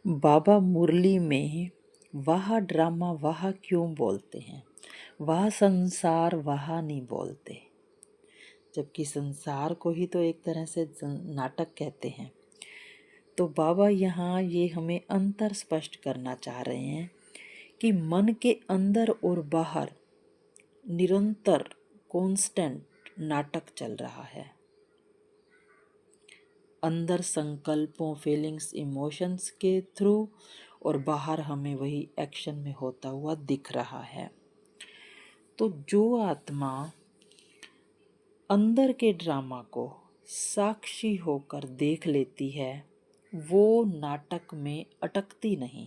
बाबा मुरली में वह ड्रामा वह क्यों बोलते हैं, वह संसार वह नहीं बोलते, जबकि संसार को ही तो एक तरह से नाटक कहते हैं। तो बाबा यहाँ ये हमें अंतर स्पष्ट करना चाह रहे हैं कि मन के अंदर और बाहर निरंतर कांस्टेंट नाटक चल रहा है। अंदर संकल्पों, फीलिंग्स, इमोशंस के थ्रू और बाहर हमें वही एक्शन में होता हुआ दिख रहा है। तो जो आत्मा अंदर के ड्रामा को साक्षी होकर देख लेती है, वो नाटक में अटकती नहीं।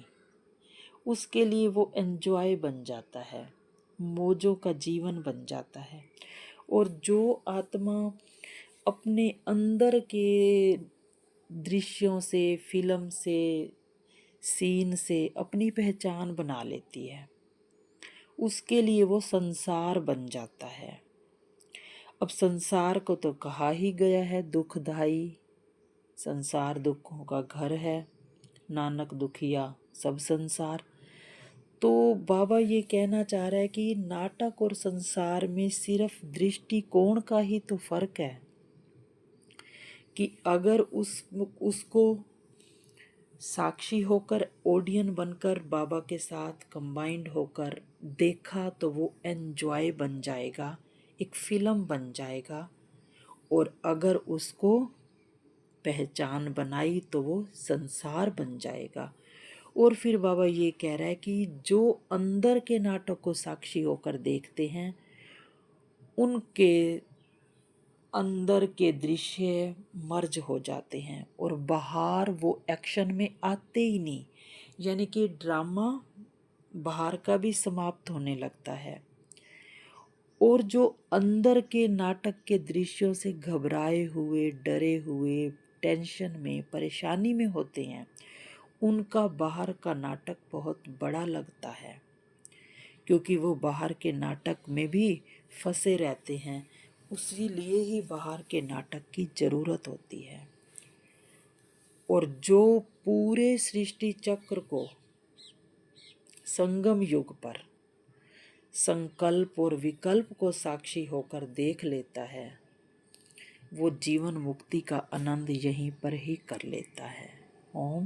उसके लिए वो एंजॉय बन जाता है, मौजों का जीवन बन जाता है। और जो आत्मा अपने अंदर के दृश्यों से, फिल्म से, सीन से अपनी पहचान बना लेती है, उसके लिए वो संसार बन जाता है। अब संसार को तो कहा ही गया है दुखदाई, संसार दुखों का घर है, नानक दुखिया सब संसार। तो बाबा ये कहना चाह रहा है कि नाटक और संसार में सिर्फ दृष्टिकोण का ही तो फर्क है कि अगर उसको साक्षी होकर, ऑडियंस बनकर बाबा के साथ कंबाइंड होकर देखा तो वो एंजॉय बन जाएगा, एक फिल्म बन जाएगा। और अगर उसको पहचान बनाई तो वो संसार बन जाएगा। और फिर बाबा ये कह रहा है कि जो अंदर के नाटक को साक्षी होकर देखते हैं, उनके अंदर के दृश्य मर्ज हो जाते हैं और बाहर वो एक्शन में आते ही नहीं, यानी कि ड्रामा बाहर का भी समाप्त होने लगता है। और जो अंदर के नाटक के दृश्यों से घबराए हुए, डरे हुए, टेंशन में, परेशानी में होते हैं, उनका बाहर का नाटक बहुत बड़ा लगता है, क्योंकि वो बाहर के नाटक में भी फंसे रहते हैं। उसी लिए ही बाहर के नाटक की जरूरत होती है। और जो पूरे सृष्टि चक्र को संगम युग पर संकल्प और विकल्प को साक्षी होकर देख लेता है, वो जीवन मुक्ति का आनंद यहीं पर ही कर लेता है। ओम